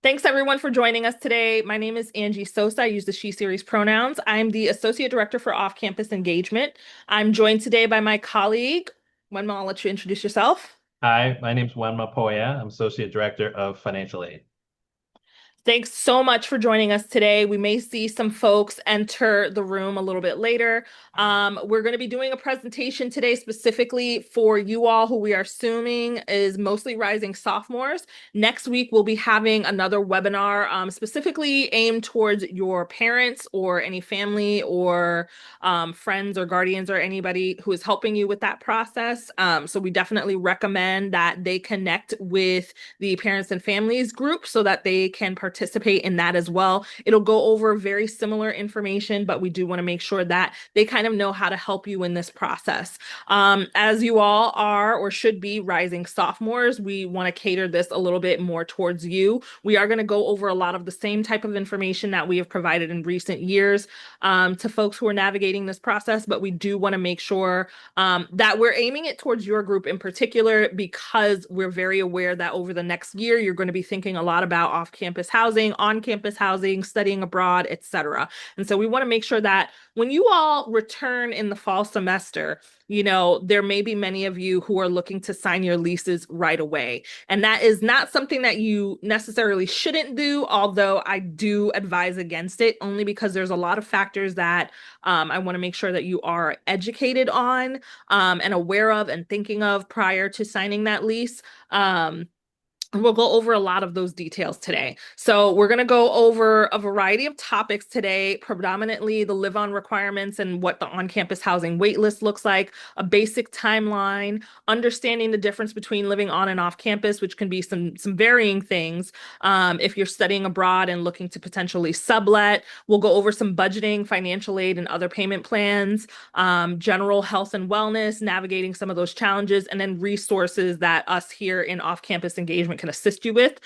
Thanks everyone for joining us today. My name is Angie Sosa. I use the she series pronouns. I'm the Associate Director for Off-Campus Engagement. I'm joined today by my colleague. Wenma, I'll let you introduce yourself. Hi, my name's Wenma Poya. I'm Associate Director of Financial Aid. Thanks so much for joining us today. We may see some folks enter the room a little bit later. We're going to be doing a presentation today specifically for you all who we are assuming is mostly rising sophomores. Next week, we'll be having another webinar specifically aimed towards your parents or any family or friends or guardians or anybody who is helping you with that process. So we definitely recommend that they connect with the parents and families group so that they can participate in that as well. It'll go over very similar information, but we do want to make sure that they kind of know how to help you in this process. As you all are or should be rising sophomores, we want to cater this a little bit more towards you. We are going to go over a lot of the same type of information that we have provided in recent years to folks who are navigating this process, but we do want to make sure that we're aiming it towards your group in particular because we're very aware that over the next year, you're going to be thinking a lot about off-campus housing, on-campus housing, studying abroad, etc. And so we want to make sure that when you all return in the fall semester, there may be many of you who are looking to sign your leases right away. And that is not something that you necessarily shouldn't do, although I do advise against it only because there's a lot of factors that I want to make sure that you are educated on and aware of and thinking of prior to signing that lease. We'll go over a lot of those details today. So we're going to go over a variety of topics today, predominantly the live-on requirements and what the on-campus housing wait list looks like, a basic timeline, understanding the difference between living on and off campus, which can be some varying things. If you're studying abroad and looking to potentially sublet, we'll go over some budgeting, financial aid, and other payment plans, general health and wellness, navigating some of those challenges, and then resources that us here in off-campus engagement can assist you with.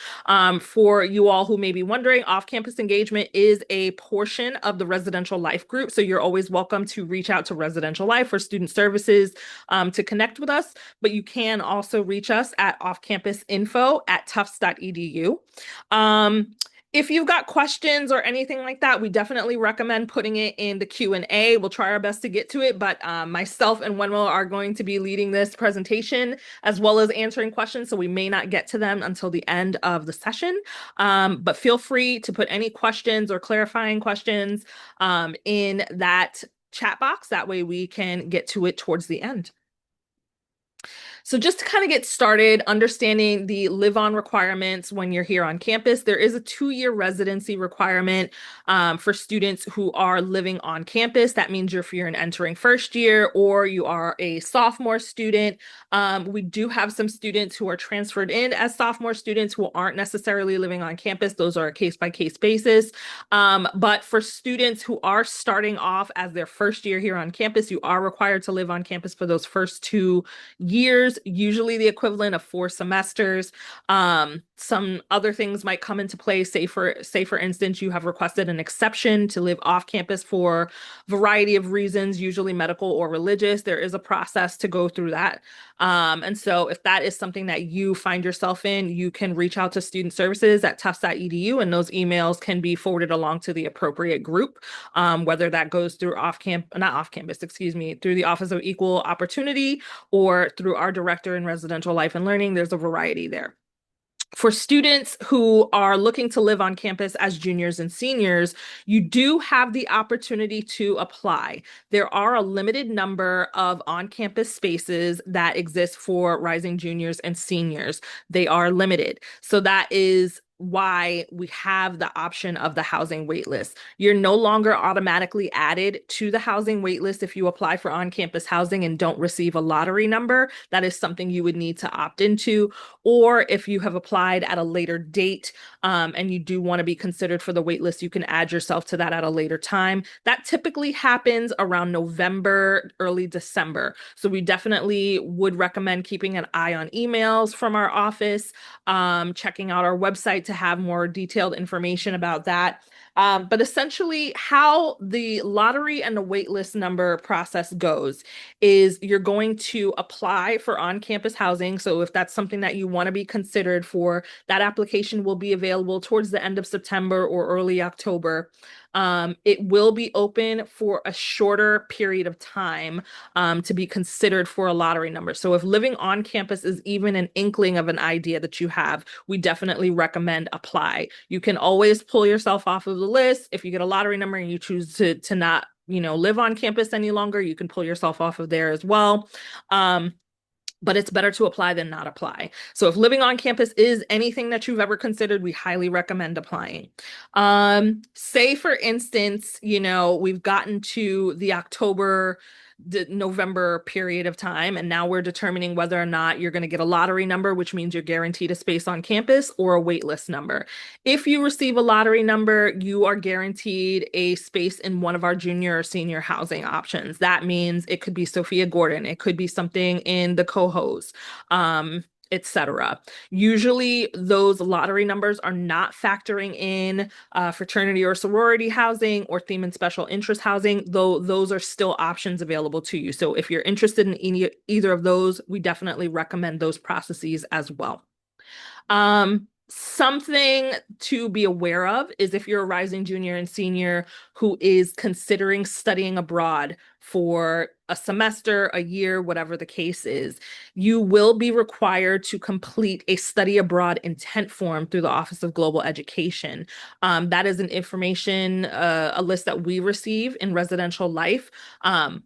For you all who may be wondering, off-campus engagement is a portion of the residential life group. So you're always welcome to reach out to residential life or student services to connect with us. But you can also reach us at offcampusinfo@tufts.edu. If you've got questions or anything like that, we definitely recommend putting it in the Q&A. We'll try our best to get to it, but myself and Wenmo are going to be leading this presentation as well as answering questions, so we may not get to them until the end of the session. But feel free to put any questions or clarifying questions in that chat box. That way we can get to it towards the end. So just to kind of get started, understanding the live-on requirements when you're here on campus, there is a 2-year residency requirement for students who are living on campus. That means if you're entering first year or you are a sophomore student. We do have some students who are transferred in as sophomore students who aren't necessarily living on campus. Those are a case-by-case basis. But for students who are starting off as their first year here on campus, you are required to live on campus for those first 2 years, usually the equivalent of 4 semesters. Some other things might come into play. Say for instance, you have requested an exception to live off campus for a variety of reasons, usually medical or religious. There is a process to go through that. And so if that is something that you find yourself in, you can reach out to student services at tufts.edu, and those emails can be forwarded along to the appropriate group, whether that goes through through the Office of Equal Opportunity or through our director in residential life and learning. There's a variety there. For students who are looking to live on campus as juniors and seniors, you do have the opportunity to apply. There are a limited number of on-campus spaces that exist for rising juniors and seniors. They are limited. So that is why we have the option of the housing waitlist. You're no longer automatically added to the housing waitlist if you apply for on-campus housing and don't receive a lottery number. That is something you would need to opt into. Or if you have applied at a later date and you do want to be considered for the waitlist, you can add yourself to that at a later time. That typically happens around November, early December. So we definitely would recommend keeping an eye on emails from our office, checking out our website to have more detailed information about that. But essentially, how the lottery and the waitlist number process goes is you're going to apply for on-campus housing. So if that's something that you want to be considered for, that application will be available towards the end of September or early October. It will be open for a shorter period of time to be considered for a lottery number. So if living on campus is even an inkling of an idea that you have, we definitely recommend apply. You can always pull yourself off of the list. If you get a lottery number and you choose to not, live on campus any longer, you can pull yourself off of there as well. But it's better to apply than not apply. So if living on campus is anything that you've ever considered, we highly recommend applying. Say for instance, we've gotten to the November period of time, and now we're determining whether or not you're going to get a lottery number, which means you're guaranteed a space on campus, or a wait list number. If you receive a lottery number, you are guaranteed a space in one of our junior or senior housing options. That means it could be Sophia Gordon, it could be something in the cohos, etc. Usually those lottery numbers are not factoring in fraternity or sorority housing or theme and special interest housing, though those are still options available to you. So if you're interested in either of those, we definitely recommend those processes as well. Something to be aware of is if you're a rising junior and senior who is considering studying abroad for a semester, a year, whatever the case is, you will be required to complete a study abroad intent form through the Office of Global Education. That is an information, a list that we receive in residential life.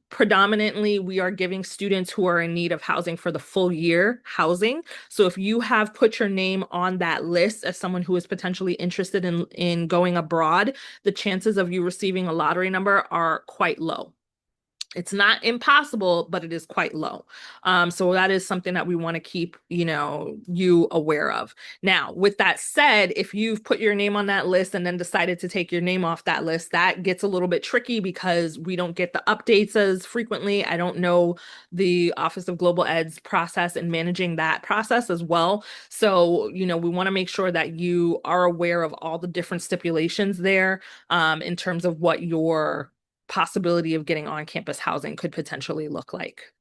Predominantly, we are giving students who are in need of housing for the full year housing. So if you have put your name on that list as someone who is potentially interested in going abroad, the chances of you receiving a lottery number are quite low. It's not impossible, but it is quite low. So that is something that we want to keep, you aware of. Now, with that said, if you've put your name on that list and then decided to take your name off that list, that gets a little bit tricky because we don't get the updates as frequently. I don't know the Office of Global Ed's process in managing that process as well. So, we want to make sure that you are aware of all the different stipulations there, in terms of what your possibility of getting on-campus housing could potentially look like.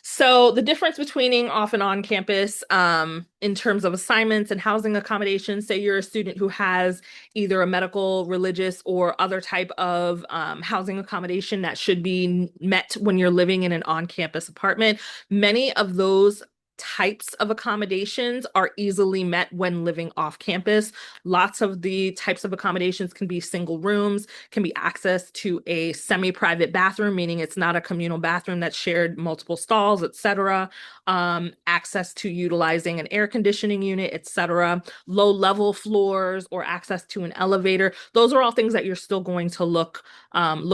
So the difference between off and on campus, in terms of assignments and housing accommodations, say you're a student who has either a medical, religious, or other type of housing accommodation that should be met when you're living in an on-campus apartment. Many of those types of accommodations are easily met when living off campus. Lots of the types of accommodations can be single rooms, can be access to a semi-private bathroom, meaning it's not a communal bathroom that's shared multiple stalls, etc. Access to utilizing an air conditioning unit, etc. Low-level floors or access to an elevator. Those are all things that you're still going to look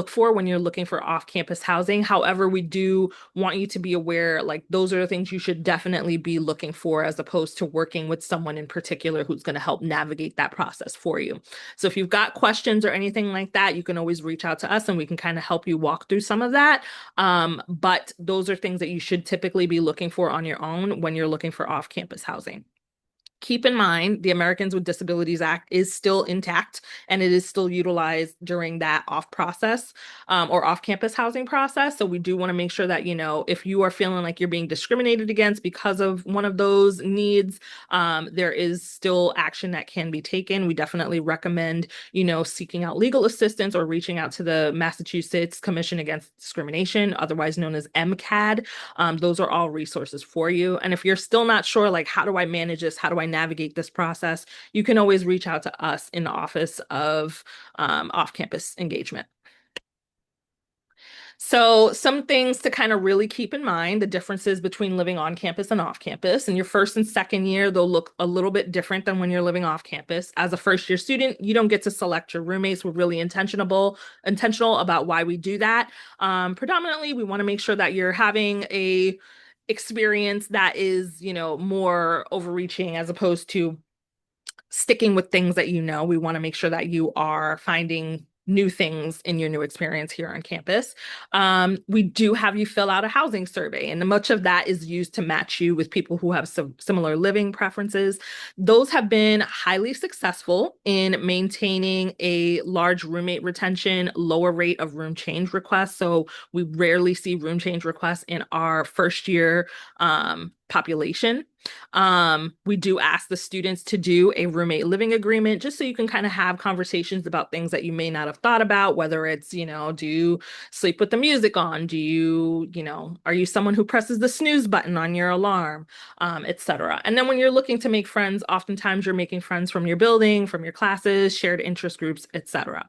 for when you're looking for off-campus housing. However, we do want you to be aware, like those are the things you should definitely be looking for, as opposed to working with someone in particular who's going to help navigate that process for you. So if you've got questions or anything like that, you can always reach out to us and we can kind of help you walk through some of that. But those are things that you should typically be looking for on your own when you're looking for off-campus housing. Keep in mind, the Americans with Disabilities Act is still intact and it is still utilized during that or off-campus housing process. So we do want to make sure that, if you are feeling like you're being discriminated against because of one of those needs, there is still action that can be taken. We definitely recommend, seeking out legal assistance or reaching out to the Massachusetts Commission Against Discrimination, otherwise known as MCAD. Those are all resources for you. And if you're still not sure, like, how do I manage this? How do I navigate this process? You can always reach out to us in the Office of Off-Campus Engagement. So some things to kind of really keep in mind, the differences between living on campus and off campus. In your first and second year, they'll look a little bit different than when you're living off campus. As a first year student, you don't get to select your roommates. We're really intentional about why we do that. Predominantly, we want to make sure that you're having a experience that is, more overreaching as opposed to sticking with things that we want to make sure that you are finding new things in your new experience here on campus. We do have you fill out a housing survey, and much of that is used to match you with people who have some similar living preferences. Those have been highly successful in maintaining a large roommate retention, lower rate of room change requests. So we rarely see room change requests in our first year population. We do ask the students to do a roommate living agreement just so you can kind of have conversations about things that you may not have thought about, whether it's, do you sleep with the music on? Do you, are you someone who presses the snooze button on your alarm, etc. And then when you're looking to make friends, oftentimes you're making friends from your building, from your classes, shared interest groups, etc.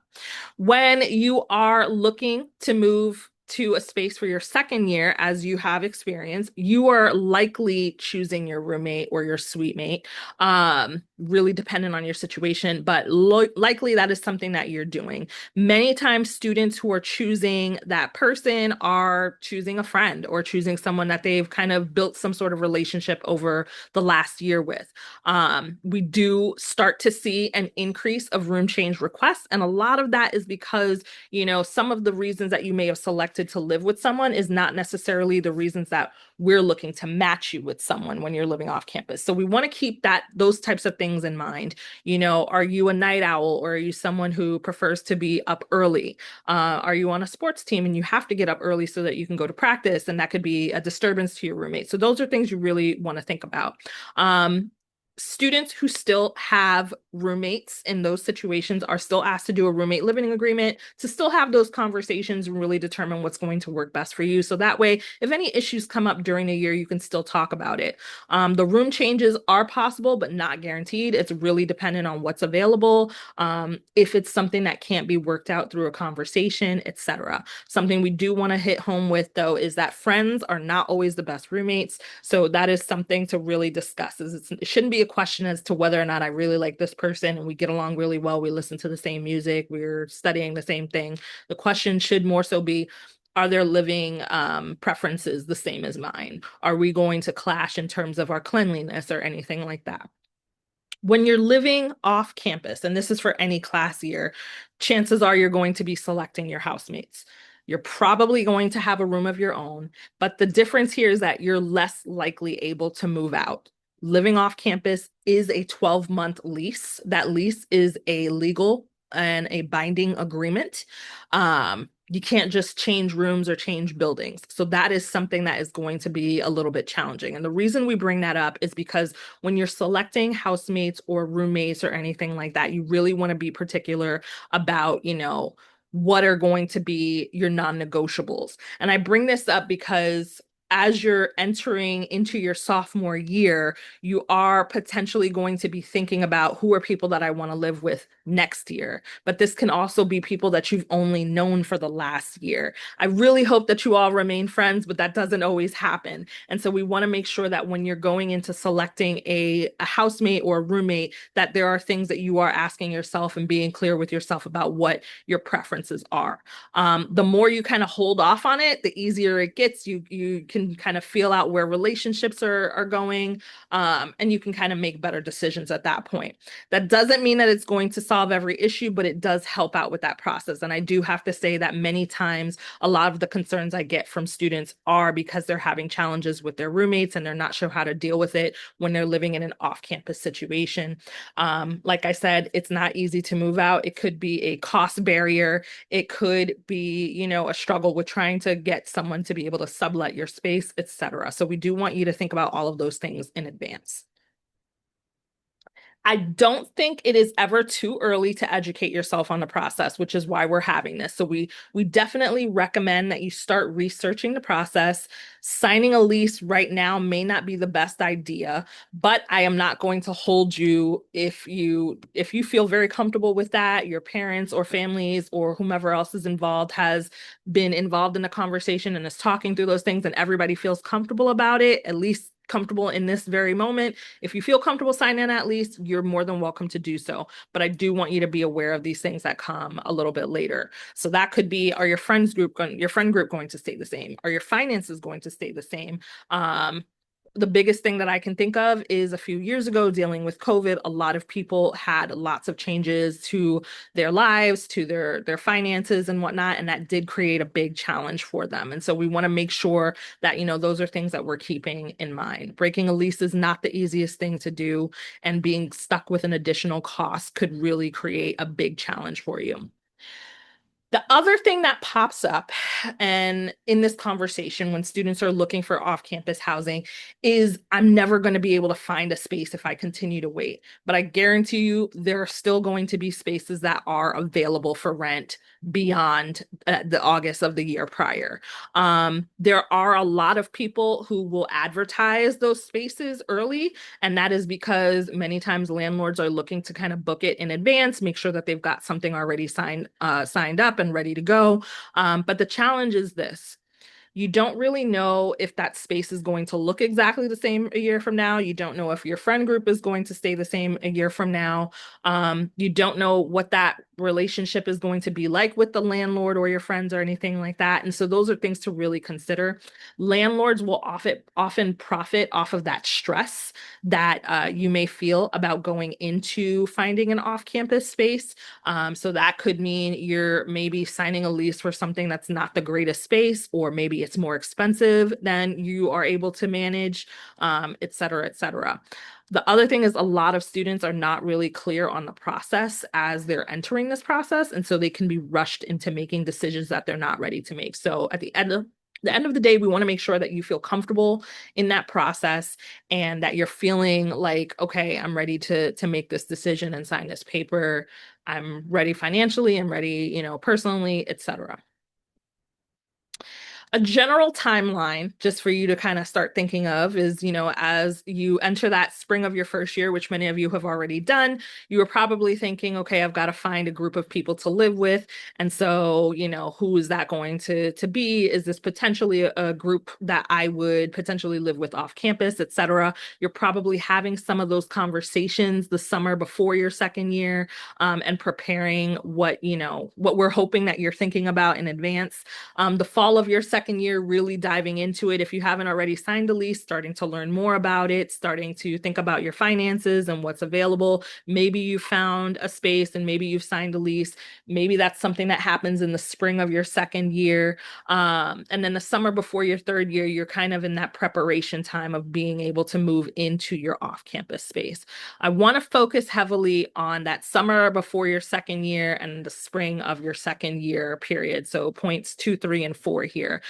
When you are looking to move to a space for your second year, as you have experience, you are likely choosing your roommate or your suite mate, really dependent on your situation, but likely that is something that you're doing. Many times, students who are choosing that person are choosing a friend or choosing someone that they've kind of built some sort of relationship over the last year with. We do start to see an increase of room change requests, and a lot of that is because some of the reasons that you may have selected to live with someone is not necessarily the reasons that we're looking to match you with someone when you're living off campus. So we want to keep those types of things in mind. Are you a night owl, or are you someone who prefers to be up early? Are you on a sports team and you have to get up early so that you can go to practice? And that could be a disturbance to your roommate. So those are things you really want to think about. Students who still have roommates in those situations are still asked to do a roommate living agreement to still have those conversations and really determine what's going to work best for you. So that way, if any issues come up during the year, you can still talk about it. The room changes are possible, but not guaranteed. It's really dependent on what's available. If it's something that can't be worked out through a conversation, etc. Something we do want to hit home with, though, is that friends are not always the best roommates. So that is something to really discuss. It shouldn't be a question as to whether or not I really like this person and we get along really well. We listen to the same music. We're studying the same thing. The question should more so be, are their living preferences the same as mine? Are we going to clash in terms of our cleanliness or anything like that? When you're living off campus, and this is for any class year, chances are you're going to be selecting your housemates. You're probably going to have a room of your own, but the difference here is that you're less likely able to move out. Living off campus is a 12-month lease. That lease is a legal and a binding agreement. You can't just change rooms or change buildings. So that is something that is going to be a little bit challenging. And the reason we bring that up is because when you're selecting housemates or roommates or anything like that, you really want to be particular about, what are going to be your non-negotiables. And I bring this up because as you're entering into your sophomore year, you are potentially going to be thinking about who are people that I want to live with next year. But this can also be people that you've only known for the last year. I really hope that you all remain friends, but that doesn't always happen. And so we want to make sure that when you're going into selecting a housemate or a roommate, that there are things that you are asking yourself and being clear with yourself about what your preferences are. The more you kind of hold off on it, the easier it gets. You can kind of feel out where relationships are going, and you can kind of make better decisions at that point. That doesn't mean that it's going to solve every issue, but it does help out with that process. And I do have to say that many times, a lot of the concerns I get from students are because they're having challenges with their roommates and they're not sure how to deal with it when they're living in an off-campus situation. Like I said, it's not easy to move out. It could be a cost barrier. It could be, a struggle with trying to get someone to be able to sublet your space, etc. So we do want you to think about all of those things in advance. I don't think it is ever too early to educate yourself on the process, which is why we're having this. So we definitely recommend that you start researching the process. Signing a lease right now may not be the best idea, but I am not going to hold you if you feel very comfortable with that, your parents or families or whomever else is involved has been involved in the conversation and is talking through those things and everybody feels comfortable about it, at least comfortable in this very moment. If you feel comfortable signing that lease, you're more than welcome to do so. But I do want you to be aware of these things that come a little bit later. So that could be, are your friend group going to stay the same? Are your finances going to stay the same? The biggest thing that I can think of is a few years ago, dealing with COVID, a lot of people had lots of changes to their lives, to their finances and whatnot, and that did create a big challenge for them. And so we want to make sure that, those are things that we're keeping in mind. Breaking a lease is not the easiest thing to do, and being stuck with an additional cost could really create a big challenge for you. The other thing that pops up and in this conversation when students are looking for off-campus housing is I'm never going to be able to find a space if I continue to wait. But I guarantee you there are still going to be spaces that are available for rent beyond the August of the year prior. There are a lot of people who will advertise those spaces early, and that is because many times landlords are looking to kind of book it in advance, make sure that they've got something already signed up and ready to go. But the challenge is this. You don't really know if that space is going to look exactly the same a year from now. You don't know if your friend group is going to stay the same a year from now. You don't know what that relationship is going to be like with the landlord or your friends or anything like that. And so those are things to really consider. Landlords will often profit off of that stress that you may feel about going into finding an off-campus space. So that could mean you're maybe signing a lease for something that's not the greatest space, or maybe it's more expensive than you are able to manage, et cetera, et cetera. The other thing is a lot of students are not really clear on the process as they're entering this process, and so they can be rushed into making decisions that they're not ready to make. So at the end of the day, we want to make sure that you feel comfortable in that process and that you're feeling like, okay, I'm ready to make this decision and sign this paper. I'm ready financially, I'm ready, personally, etc. A general timeline, just for you to kind of start thinking of, is, as you enter that spring of your first year, which many of you have already done, you are probably thinking, okay, I've got to find a group of people to live with. And so, who is that going to be? Is this potentially a group that I would potentially live with off campus, etc.? You're probably having some of those conversations the summer before your second year, and preparing what we're hoping that you're thinking about in advance. The fall of your second year, really diving into it. If you haven't already signed a lease, starting to learn more about it, starting to think about your finances and what's available. Maybe you found a space and maybe you've signed a lease. Maybe that's something that happens in the spring of your second year. And then the summer before your third year, you're kind of in that preparation time of being able to move into your off-campus space. I want to focus heavily on that summer before your second year and the spring of your second year period. So points 2, 3, and 4 here.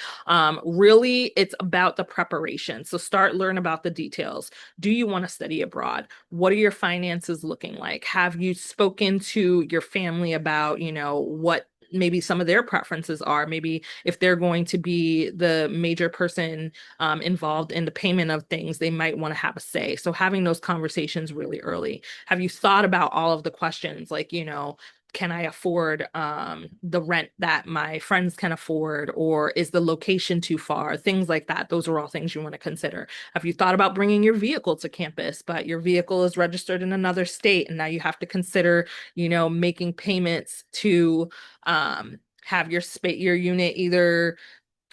Really, it's about the preparation. So learn about the details. Do you want to study abroad? What are your finances looking like? Have you spoken to your family about, what maybe some of their preferences are? Maybe if they're going to be the major person involved in the payment of things, they might want to have a say. So having those conversations really early. Have you thought about all of the questions like, can I afford the rent that my friends can afford, or is the location too far? Things like that. Those are all things you want to consider. Have you thought about bringing your vehicle to campus, but your vehicle is registered in another state, and now you have to consider, making payments to have your unit either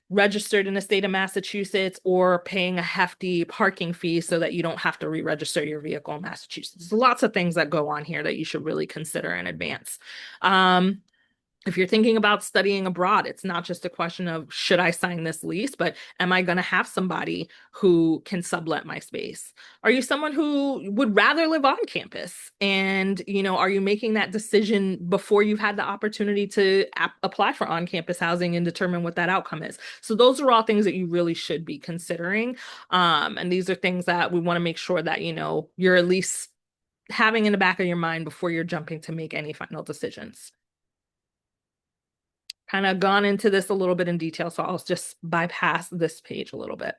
registered in the state of Massachusetts or paying a hefty parking fee so that you don't have to re-register your vehicle in Massachusetts. There's lots of things that go on here that you should really consider in advance. If you're thinking about studying abroad, it's not just a question of should I sign this lease, but am I going to have somebody who can sublet my space? Are you someone who would rather live on campus? And, are you making that decision before you've had the opportunity to apply for on-campus housing and determine what that outcome is? So those are all things that you really should be considering. And these are things that we want to make sure that, you're at least having in the back of your mind before you're jumping to make any final decisions. Kind of gone into this a little bit in detail, so I'll just bypass this page a little bit.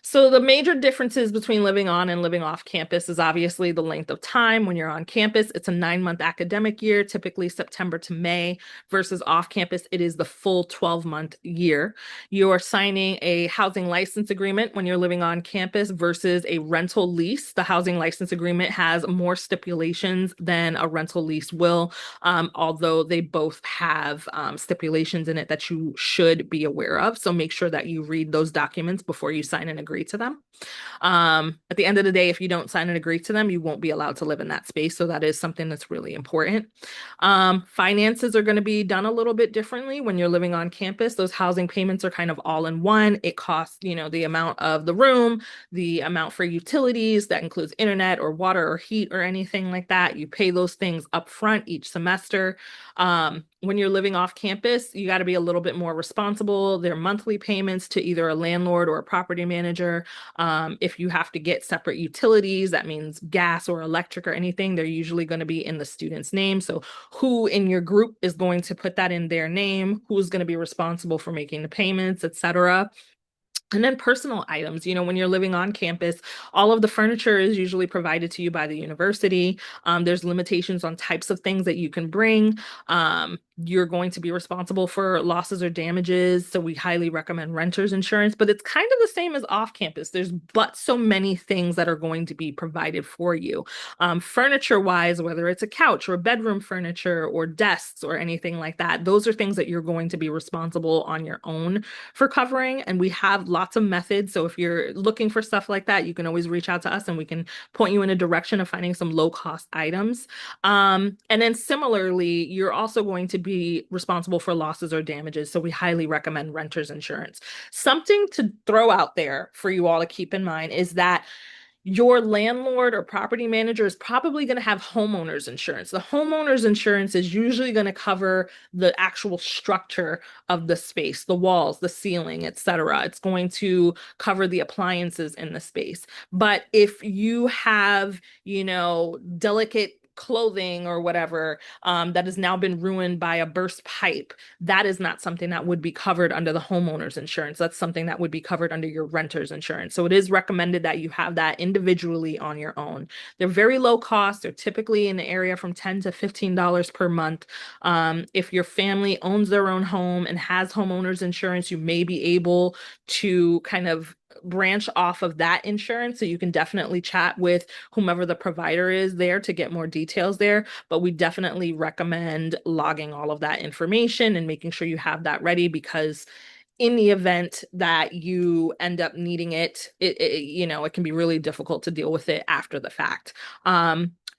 So the major differences between living on and living off campus is obviously the length of time. When you're on campus, it's a 9-month academic year, typically September to May, versus off campus, it is the full 12-month year. You're signing a housing license agreement when you're living on campus versus a rental lease. The housing license agreement has more stipulations than a rental lease will, although they both have stipulations in it that you should be aware of. So make sure that you read those documents before you sign an agreement agree to them. At the end of the day, if you don't sign and agree to them, you won't be allowed to live in that space. So that is something that's really important. Finances are going to be done a little bit differently when you're living on campus. Those housing payments are kind of all in one. It costs, the amount of the room, the amount for utilities, that includes internet or water or heat or anything like that. You pay those things up front each semester. When you're living off campus, you got to be a little bit more responsible. There are monthly payments to either a landlord or a property manager. If you have to get separate utilities, that means gas or electric or anything, they're usually going to be in the student's name. So who in your group is going to put that in their name, who's going to be responsible for making the payments, etc. And then personal items, when you're living on campus, all of the furniture is usually provided to you by the university. There's limitations on types of things that you can bring. You're going to be responsible for losses or damages. So we highly recommend renter's insurance, but it's kind of the same as off campus. There's but so many things that are going to be provided for you. Furniture wise, whether it's a couch or bedroom furniture or desks or anything like that, those are things that you're going to be responsible on your own for covering. And we have lots of methods. So if you're looking for stuff like that, you can always reach out to us and we can point you in a direction of finding some low cost items. And then similarly, you're also going to be responsible for losses or damages. So we highly recommend renter's insurance. Something to throw out there for you all to keep in mind is that your landlord or property manager is probably going to have homeowners insurance. The homeowners insurance is usually going to cover the actual structure of the space, the walls, the ceiling, etc. It's going to cover the appliances in the space. But if you have, delicate clothing or whatever that has now been ruined by a burst pipe, that is not something that would be covered under the homeowner's insurance. That's something that would be covered under your renter's insurance. So it is recommended that you have that individually on your own. They're very low cost. They're typically in the area from $10 to $15 per month. If your family owns their own home and has homeowner's insurance, you may be able to kind of branch off of that insurance. So you can definitely chat with whomever the provider is there to get more details there. But we definitely recommend logging all of that information and making sure you have that ready, because in the event that you end up needing it can be really difficult to deal with it after the fact.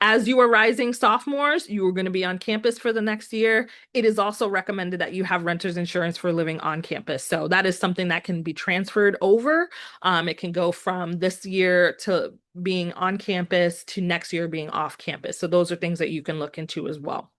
As you are rising sophomores, you are going to be on campus for the next year. It is also recommended that you have renter's insurance for living on campus. So that is something that can be transferred over. It can go from this year to being on campus to next year being off campus. So those are things that you can look into as well.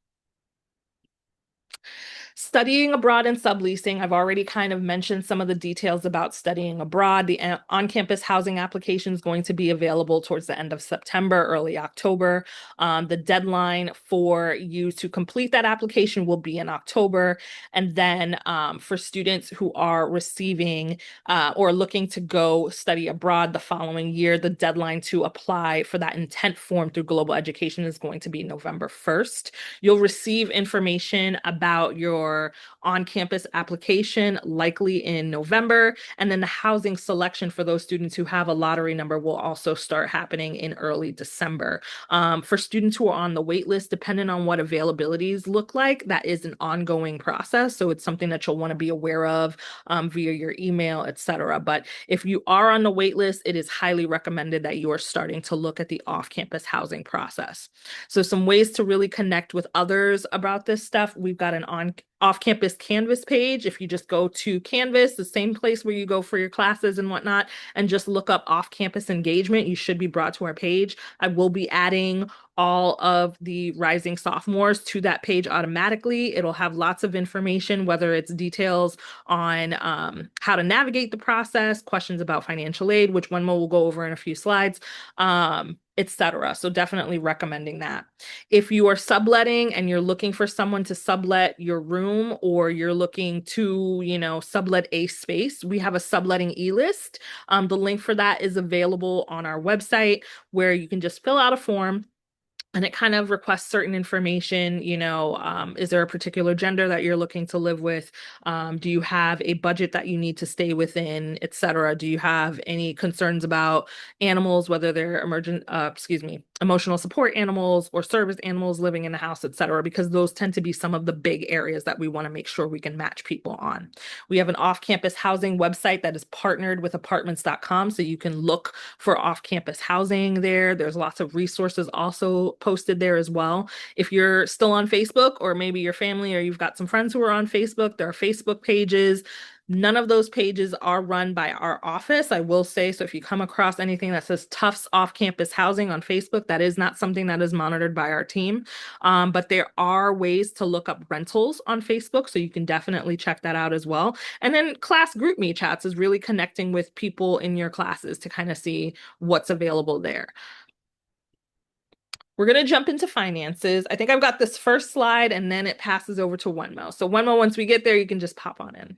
Studying abroad and subleasing, I've already kind of mentioned some of the details about studying abroad. The on-campus housing application is going to be available towards the end of September, early October. The deadline for you to complete that application will be in October. And then for students who are receiving or looking to go study abroad the following year, the deadline to apply for that intent form through Global Education is going to be November 1st. You'll receive information about your on-campus application likely in November, and then the housing selection for those students who have a lottery number will also start happening in early December. For students who are on the wait list, depending on what availabilities look like, that is an ongoing process. So it's something that you'll want to be aware of via your email, etc. But if you are on the wait list, it is highly recommended that you are starting to look at the off-campus housing process. So some ways to really connect with others about this stuff. We've got an off-campus Canvas page. If you just go to Canvas, the same place where you go for your classes and whatnot, and just look up off-campus engagement, you should be brought to our page. I will be adding all of the rising sophomores to that page automatically. It'll have lots of information, whether it's details on how to navigate the process, questions about financial aid, which one we'll go over in a few slides, etc. So definitely recommending that. If you are subletting and you're looking for someone to sublet your room, or you're looking to, sublet a space, we have a subletting e-list. The link for that is available on our website, where you can just fill out a form. And it kind of requests certain information, is there a particular gender that you're looking to live with? Do you have a budget that you need to stay within, et cetera? Do you have any concerns about animals, whether they're emotional support animals or service animals living in the house, et cetera? Because those tend to be some of the big areas that we want to make sure we can match people on. We have an off-campus housing website that is partnered with apartments.com, so you can look for off-campus housing there. There's lots of resources also posted there as well. If you're still on Facebook, or maybe your family or you've got some friends who are on Facebook, there are Facebook pages. None of those pages are run by our office, I will say. So if you come across anything that says Tufts off-campus housing on Facebook, that is not something that is monitored by our team. But there are ways to look up rentals on Facebook, so you can definitely check that out as well. And then class group me chats is really connecting with people in your classes to kind of see what's available there. We're going to jump into finances. I think I've got this first slide and then it passes over to Wenmo. So Wenmo, once we get there, you can just pop on in.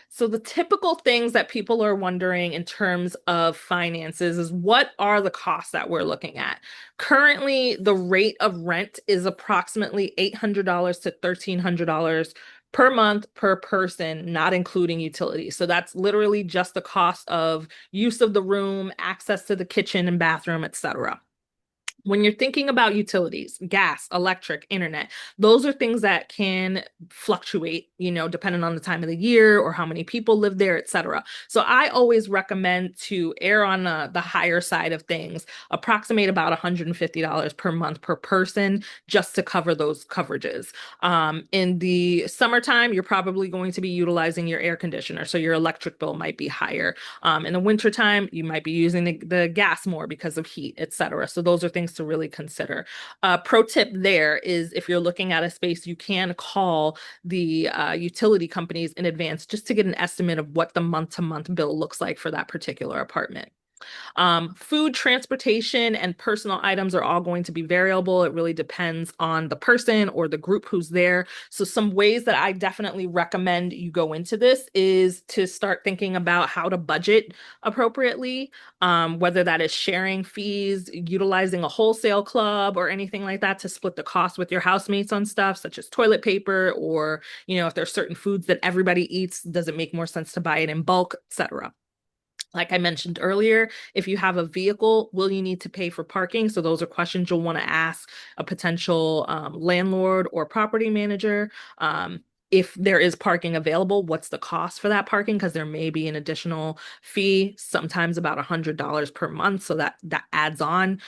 So the typical things that people are wondering in terms of finances is, what are the costs that we're looking at? Currently, the rate of rent is approximately $800 to $1,300 per month per person, not including utilities. So that's literally just the cost of use of the room, access to the kitchen and bathroom, etc. When you're thinking about utilities, gas, electric, internet, those are things that can fluctuate, depending on the time of the year or how many people live there, etc. So I always recommend to err on the higher side of things, approximate about $150 per month per person, just to cover those coverages. In the summertime, you're probably going to be utilizing your air conditioner, so your electric bill might be higher. In the wintertime, you might be using the gas more because of heat, etc. So those are things to really consider. Pro tip there is, if you're looking at a space, you can call the utility companies in advance just to get an estimate of what the month-to-month bill looks like for that particular apartment. Food, transportation, and personal items are all going to be variable. It really depends on the person or the group who's there. So some ways that I definitely recommend you go into this is to start thinking about how to budget appropriately, whether that is sharing fees, utilizing a wholesale club or anything like that to split the cost with your housemates on stuff such as toilet paper, or, if there's certain foods that everybody eats, does it make more sense to buy it in bulk, etc. Like I mentioned earlier, if you have a vehicle, will you need to pay for parking? So those are questions you'll want to ask a potential landlord or property manager. If there is parking available, what's the cost for that parking? Because there may be an additional fee, sometimes about $100 per month. So that adds on.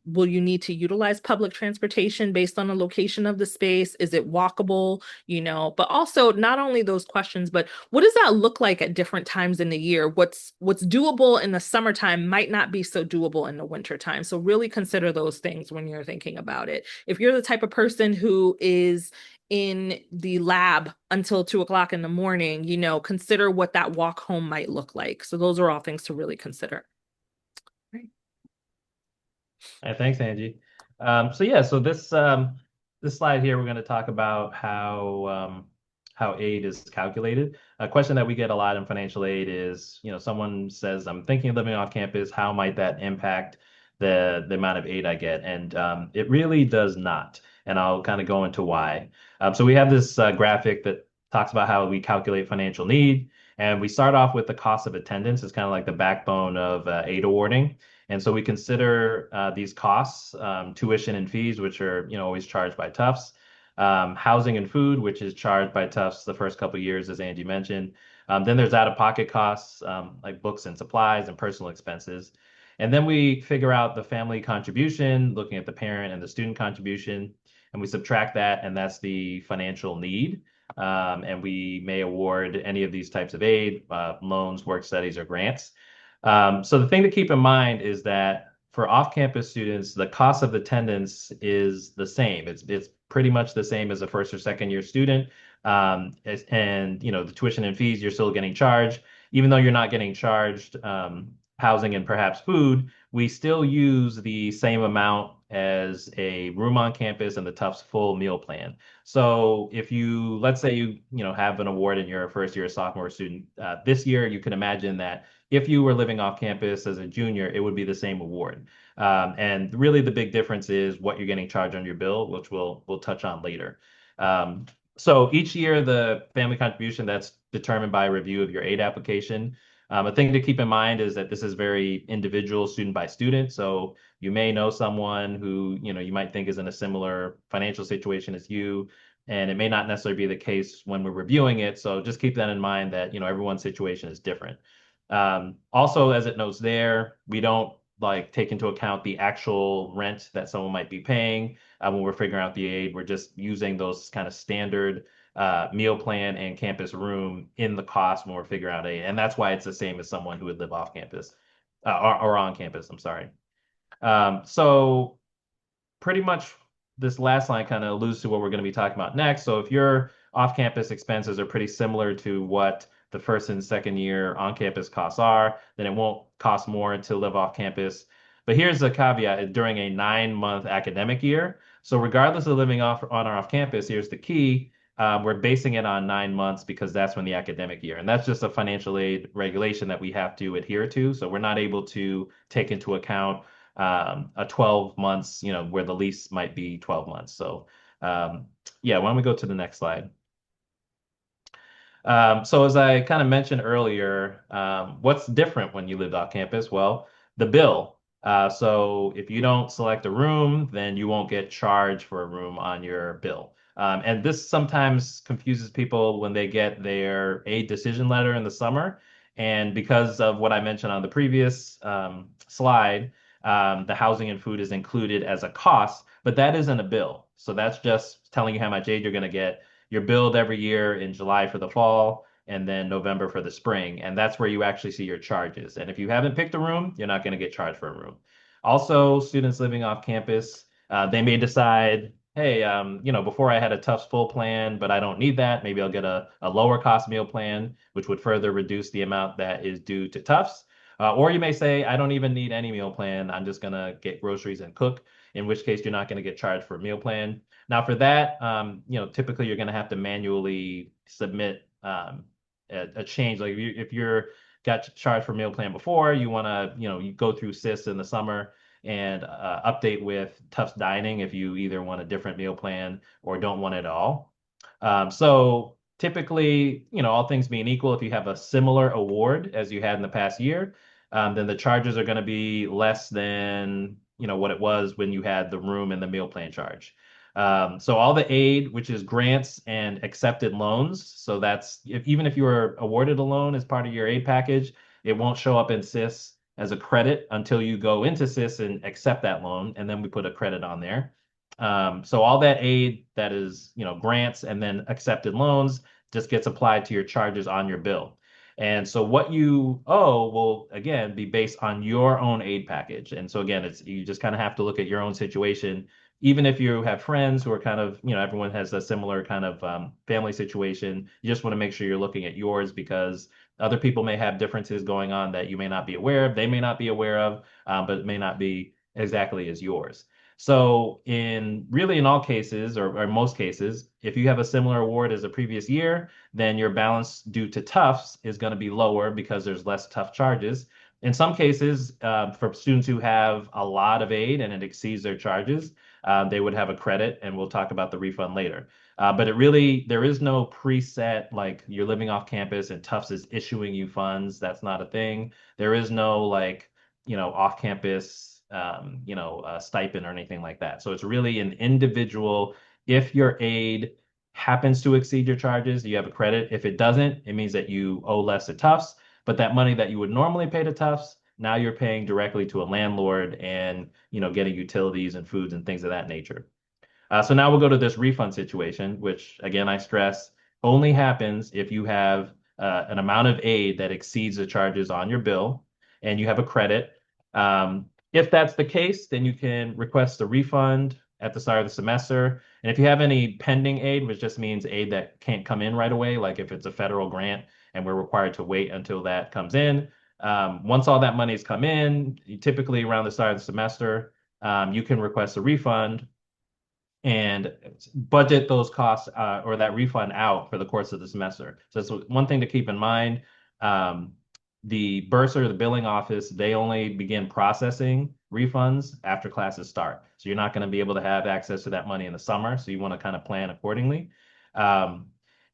Will you need to utilize public transportation based on the location of the space? Is it walkable? But also not only those questions, but what does that look like at different times in the year? What's doable in the summertime might not be so doable in the wintertime. So really consider those things when you're thinking about it. If you're the type of person who is in the lab until 2 o'clock in the morning, consider what that walk home might look like. So those are all things to really consider. Right. Thanks, Angie. So this slide here, we're going to talk about how aid is calculated. A question that we get a lot in financial aid is, someone says, "I'm thinking of living off campus. How might that impact the amount of aid I get?" And it really does not. And I'll kind of go into why. So we have this graphic that talks about how we calculate financial need, and we start off with the cost of attendance. It's kind of like the backbone of aid awarding. And so we consider these costs, tuition and fees, which are always charged by Tufts, housing and food, which is charged by Tufts the first couple of years, as Angie mentioned. Then there's out-of-pocket costs like books and supplies and personal expenses. And then we figure out the family contribution, looking at the parent and the student contribution, and we subtract that, and that's the financial need. And we may award any of these types of aid, loans, work studies, or grants. So the thing to keep in mind is that for off-campus students, the cost of attendance is the same. It's pretty much the same as a first or second year student. And the tuition and fees you're still getting charged, even though you're not getting charged housing and perhaps food, we still use the same amount as a room on campus and the Tufts full meal plan. So if let's say you have an award and you're a first year sophomore student this year, you can imagine that if you were living off campus as a junior, it would be the same award. And really the big difference is what you're getting charged on your bill, which we'll touch on later. Um, so each year, the family contribution that's determined by a review of your aid application. A thing to keep in mind is that this is very individual, student by student. So you may know someone who, you might think is in a similar financial situation as you, and it may not necessarily be the case when we're reviewing it. So just keep that in mind that, everyone's situation is different. Also, as it notes there, we don't like take into account the actual rent that someone might be paying when we're figuring out the aid. We're just using those kind of standard meal plan and campus room in the cost when we're figuring out aid. And that's why it's the same as someone who would live off campus or on campus. I'm sorry. So pretty much this last line kind of alludes to what we're going to be talking about next. So if your off-campus expenses are pretty similar to what the first and second year on-campus costs are, then it won't cost more to live off campus. But here's the caveat during a 9-month academic year. So regardless of living off on or off campus, here's the key. We're basing it on 9 months because that's when the academic year, and that's just a financial aid regulation that we have to adhere to. So we're not able to take into account a 12 months, where the lease might be 12 months. So, yeah, why don't we go to the next slide? So as I kind of mentioned earlier, what's different when you live off campus? Well, the bill. So if you don't select a room, then you won't get charged for a room on your bill. And this sometimes confuses people when they get their aid decision letter in the summer. And because of what I mentioned on the previous slide, the housing and food is included as a cost, but that isn't a bill. So that's just telling you how much aid you're going to get. You're billed every year in July for the fall and then November for the spring. And that's where you actually see your charges. And if you haven't picked a room, you're not going to get charged for a room. Also, students living off campus, they may decide, hey, before I had a Tufts full plan, but I don't need that. Maybe I'll get a lower cost meal plan, which would further reduce the amount that is due to Tufts. Or you may say, I don't even need any meal plan. I'm just going to get groceries and cook, in which case you're not going to get charged for a meal plan. Now, for that, typically you're going to have to manually submit a change. Like if you're got charged for meal plan before, you want to, you go through SIS in the summer and update with Tufts Dining if you either want a different meal plan or don't want it at all. So typically, all things being equal, if you have a similar award as you had in the past year, then the charges are going to be less than, what it was when you had the room and the meal plan charge. So all the aid, which is grants and accepted loans, so that's even if you were awarded a loan as part of your aid package, it won't show up in SIS as a credit until you go into SIS and accept that loan, and then we put a credit on there. So all that aid that is, grants and then accepted loans just gets applied to your charges on your bill. And so what you owe will again be based on your own aid package. And so again, it's you just kind of have to look at your own situation. Even if you have friends who are kind of, everyone has a similar kind of family situation, you just want to make sure you're looking at yours because other people may have differences going on that you may not be aware of, they may not be aware of, but it may not be exactly as yours. So in all cases or most cases, if you have a similar award as the previous year, then your balance due to Tufts is going to be lower because there's less Tufts charges. In some cases, for students who have a lot of aid and it exceeds their charges, they would have a credit, and we'll talk about the refund later. But there is no preset, like you're living off campus and Tufts is issuing you funds. That's not a thing. There is no like, off campus, stipend or anything like that. So it's really an individual. If your aid happens to exceed your charges, you have a credit. If it doesn't, it means that you owe less to Tufts. But that money that you would normally pay to Tufts, now you're paying directly to a landlord and, getting utilities and foods and things of that nature. So now we'll go to this refund situation, which again, I stress only happens if you have an amount of aid that exceeds the charges on your bill and you have a credit. If that's the case, then you can request a refund at the start of the semester. And if you have any pending aid, which just means aid that can't come in right away, like if it's a federal grant and we're required to wait until that comes in, once all that money's come in, typically around the start of the semester, you can request a refund and budget those costs or that refund out for the course of the semester. So that's one thing to keep in mind. The bursar, the billing office, they only begin processing refunds after classes start. So you're not going to be able to have access to that money in the summer. So you want to kind of plan accordingly. Um,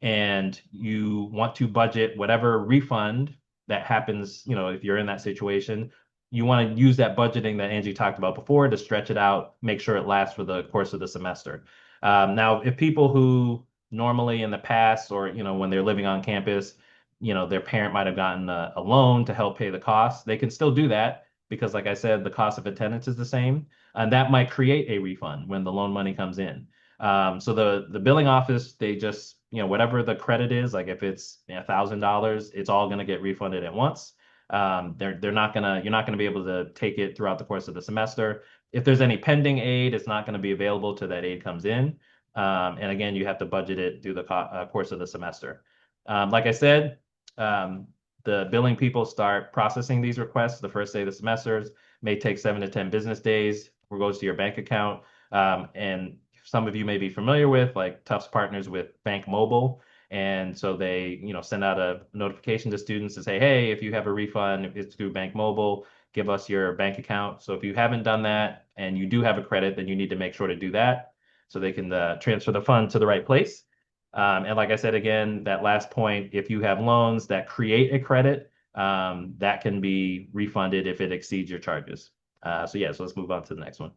and you want to budget whatever refund that happens, if you're in that situation, you want to use that budgeting that Angie talked about before to stretch it out, make sure it lasts for the course of the semester. Now, if people who normally in the past or, when they're living on campus, their parent might have gotten a loan to help pay the costs. They can still do that because, like I said, the cost of attendance is the same, and that might create a refund when the loan money comes in. So the billing office, they just whatever the credit is, like if it's $1,000, it's all going to get refunded at once. They're not gonna You're not gonna be able to take it throughout the course of the semester. If there's any pending aid, it's not going to be available till that aid comes in. And again, you have to budget it through the course of the semester. Like I said, um, the billing people start processing these requests the first day of the semesters, may take 7 to 10 business days, or goes to your bank account. And some of you may be familiar with, like Tufts partners with Bank Mobile. And so they, send out a notification to students to say, hey, if you have a refund, if it's through Bank Mobile, give us your bank account. So if you haven't done that and you do have a credit, then you need to make sure to do that so they can transfer the fund to the right place. And like I said, again, that last point, if you have loans that create a credit, that can be refunded if it exceeds your charges. So let's move on to the next one.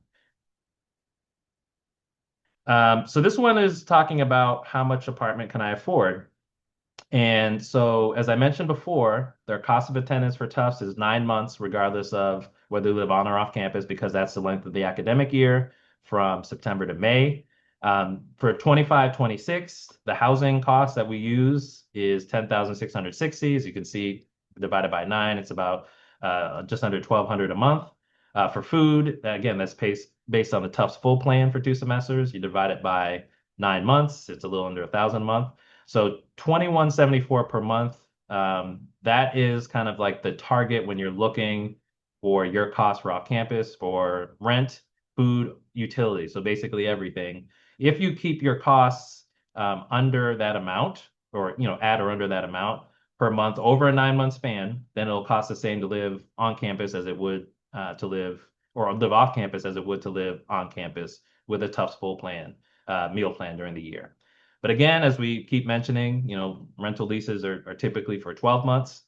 So this one is talking about how much apartment can I afford? And so, as I mentioned before, their cost of attendance for Tufts is 9 months, regardless of whether you live on or off campus, because that's the length of the academic year from September to May. For 25, 26, the housing cost that we use is 10,660. As you can see, divided by 9, it's about just under 1,200 a month. For food, again, that's based on the Tufts full plan for 2 semesters. You divide it by 9 months, it's a little under 1,000 a month. So 2174 per month. That is kind of like the target when you're looking for your costs for off campus for rent, food, utilities. So basically everything. If you keep your costs under that amount, or at or under that amount per month over a 9 month span, then it'll cost the same to live on campus as it would to live or live off campus as it would to live on campus with a Tufts full plan, meal plan during the year. But again, as we keep mentioning, rental leases are typically for 12 months.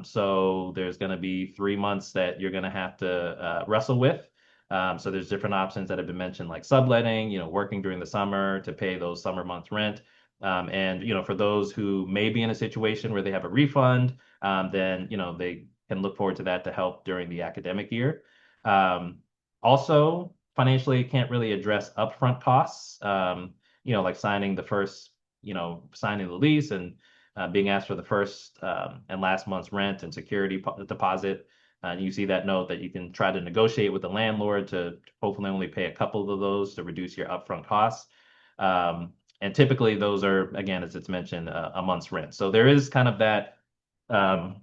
So there's going to be 3 months that you're going to have to wrestle with. So there's different options that have been mentioned, like subletting, working during the summer to pay those summer months rent. And for those who may be in a situation where they have a refund, then they can look forward to that to help during the academic year. Also, financially, can't really address upfront costs. Like signing the lease and being asked for the first and last month's rent and security deposit. And you see that note that you can try to negotiate with the landlord to hopefully only pay a couple of those to reduce your upfront costs. And typically those are, again, as it's mentioned, a month's rent. So there is kind of that um,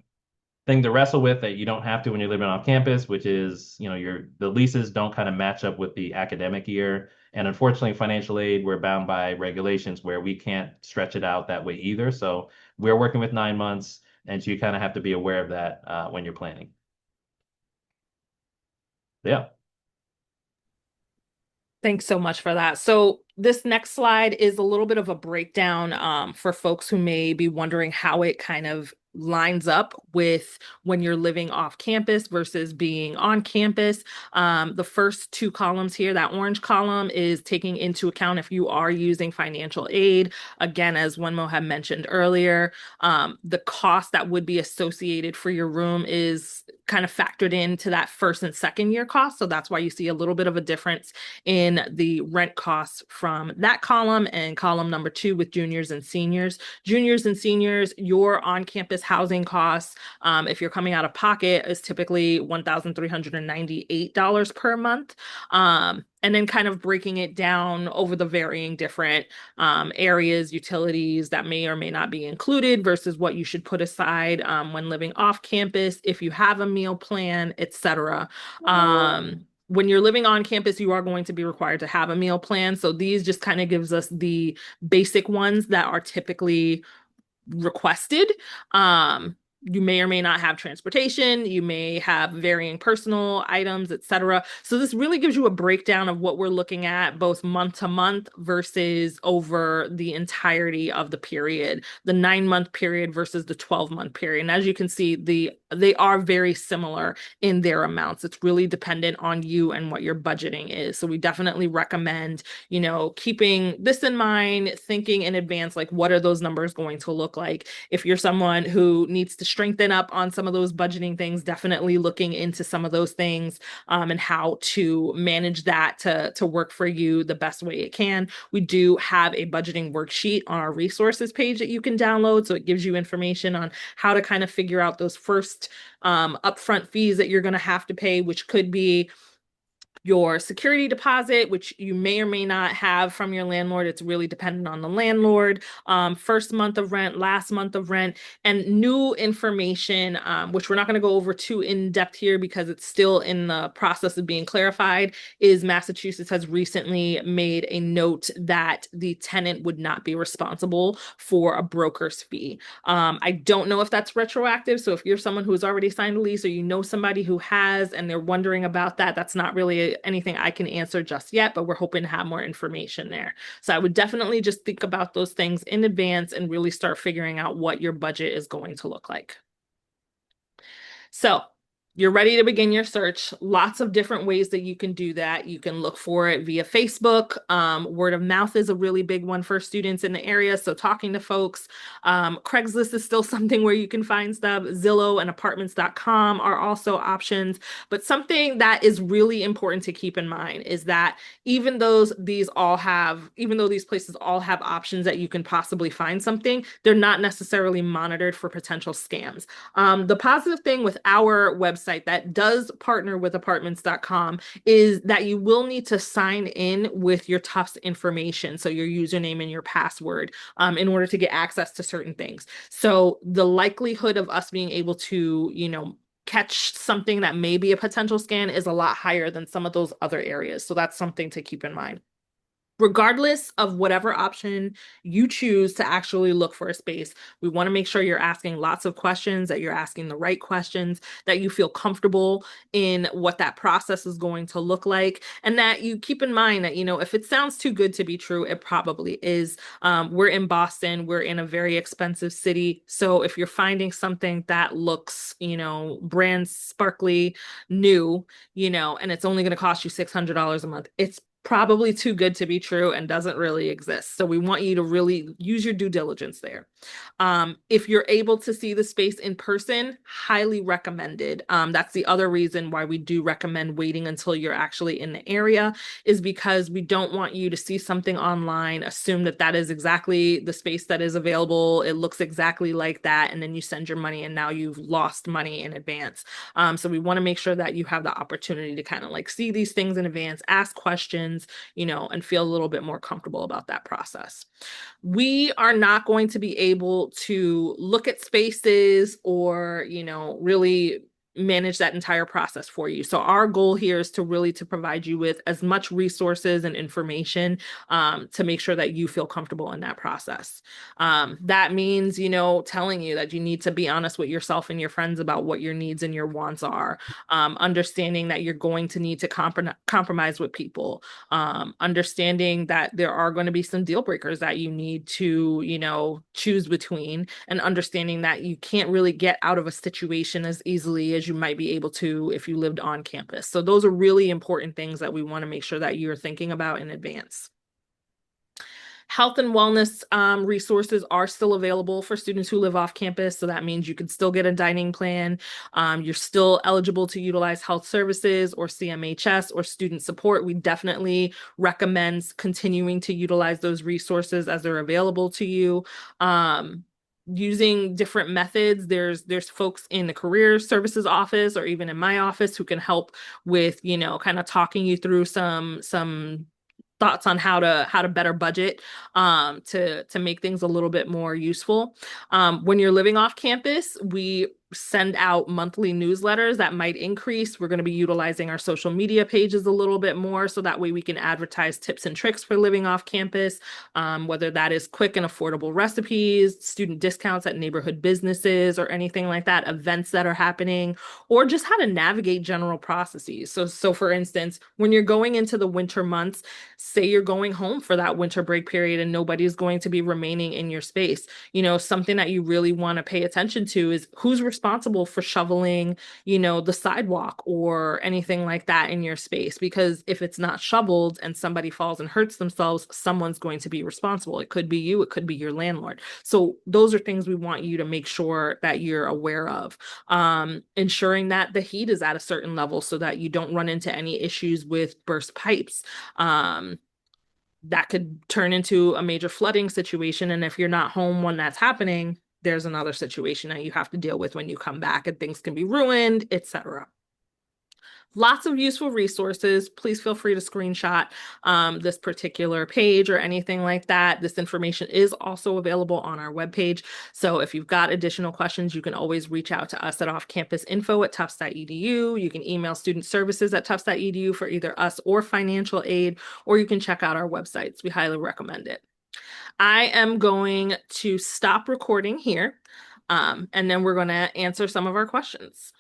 thing to wrestle with that you don't have to when you're living off campus, which is, the leases don't kind of match up with the academic year. And unfortunately, financial aid, we're bound by regulations where we can't stretch it out that way either. So we're working with 9 months, and so you kind of have to be aware of that when you're planning. Yeah. Thanks so much for that. So this next slide is a little bit of a breakdown for folks who may be wondering how it kind of lines up with when you're living off campus versus being on campus. The first two columns here, that orange column is taking into account if you are using financial aid. Again, as Wenmo had mentioned earlier, the cost that would be associated for your room is kind of factored into that first and second year cost. So that's why you see a little bit of a difference in the rent costs from that column and column number 2 with juniors and seniors. Juniors and seniors, your on-campus housing costs, if you're coming out of pocket, is typically $1,398 per month. And then kind of breaking it down over the varying different areas, utilities that may or may not be included versus what you should put aside when living off campus, if you have a meal plan, etc. When you're living on campus, you are going to be required to have a meal plan. So these just kind of gives us the basic ones that are typically requested. You may or may not have transportation, you may have varying personal items, etc. So this really gives you a breakdown of what we're looking at both month to month versus over the entirety of the period, the 9 month period versus the 12-month period. And as you can see, they are very similar in their amounts. It's really dependent on you and what your budgeting is. So we definitely recommend, keeping this in mind, thinking in advance, like what are those numbers going to look like? If you're someone who needs to strengthen up on some of those budgeting things, definitely looking into some of those things, and how to manage that to work for you the best way it can. We do have a budgeting worksheet on our resources page that you can download. So it gives you information on how to kind of figure out those first upfront fees that you're going to have to pay, which could be your security deposit, which you may or may not have from your landlord. It's really dependent on the landlord. First month of rent, last month of rent, and new information, which we're not going to go over too in depth here because it's still in the process of being clarified, is Massachusetts has recently made a note that the tenant would not be responsible for a broker's fee. I don't know if that's retroactive. So if you're someone who's already signed a lease or you know somebody who has and they're wondering about that, that's not really anything I can answer just yet, but we're hoping to have more information there. So I would definitely just think about those things in advance and really start figuring out what your budget is going to look like. So you're ready to begin your search. Lots of different ways that you can do that. You can look for it via Facebook. Word of mouth is a really big one for students in the area. So talking to folks. Craigslist is still something where you can find stuff. Zillow and apartments.com are also options. But something that is really important to keep in mind is that even though these places all have options that you can possibly find something, they're not necessarily monitored for potential scams. The positive thing with our website that does partner with apartments.com is that you will need to sign in with your Tufts information, so your username and your password, in order to get access to certain things. So the likelihood of us being able to, catch something that may be a potential scam is a lot higher than some of those other areas. So that's something to keep in mind. Regardless of whatever option you choose to actually look for a space, we want to make sure you're asking lots of questions, that you're asking the right questions, that you feel comfortable in what that process is going to look like, and that you keep in mind that, if it sounds too good to be true, it probably is. We're in Boston, we're in a very expensive city. So if you're finding something that looks, brand sparkly, new, and it's only going to cost you $600 a month, it's probably too good to be true and doesn't really exist. So we want you to really use your due diligence there. If you're able to see the space in person, highly recommended. That's the other reason why we do recommend waiting until you're actually in the area, is because we don't want you to see something online, assume that that is exactly the space that is available. It looks exactly like that. And then you send your money and now you've lost money in advance. So we want to make sure that you have the opportunity to kind of like see these things in advance, ask questions, and feel a little bit more comfortable about that process. We are not going to be able to look at spaces or, really manage that entire process for you. So our goal here is to provide you with as much resources and information, to make sure that you feel comfortable in that process. That means, telling you that you need to be honest with yourself and your friends about what your needs and your wants are. Understanding that you're going to need to compromise with people. Understanding that there are going to be some deal breakers that you need to, choose between, and understanding that you can't really get out of a situation as easily as you might be able to if you lived on campus. So those are really important things that we want to make sure that you're thinking about in advance. Health and wellness resources are still available for students who live off campus. So that means you can still get a dining plan. You're still eligible to utilize health services or CMHS or student support. We definitely recommend continuing to utilize those resources as they're available to you. Using different methods. There's folks in the career services office or even in my office who can help with, kind of talking you through some thoughts on how to better budget, to make things a little bit more useful. When you're living off campus, we send out monthly newsletters that might increase. We're going to be utilizing our social media pages a little bit more so that way we can advertise tips and tricks for living off campus, whether that is quick and affordable recipes, student discounts at neighborhood businesses, or anything like that, events that are happening, or just how to navigate general processes. So for instance, when you're going into the winter months, say you're going home for that winter break period and nobody's going to be remaining in your space, something that you really want to pay attention to is who's responsible for shoveling, the sidewalk or anything like that in your space. Because if it's not shoveled and somebody falls and hurts themselves, someone's going to be responsible. It could be you, it could be your landlord. So those are things we want you to make sure that you're aware of. Ensuring that the heat is at a certain level so that you don't run into any issues with burst pipes. That could turn into a major flooding situation. And if you're not home when that's happening, there's another situation that you have to deal with when you come back and things can be ruined, etc. Lots of useful resources. Please feel free to screenshot this particular page or anything like that. This information is also available on our webpage. So if you've got additional questions, you can always reach out to us at offcampusinfo@tufts.edu. You can email student services at tufts.edu for either us or financial aid, or you can check out our websites. We highly recommend it. I am going to stop recording here, and then we're going to answer some of our questions.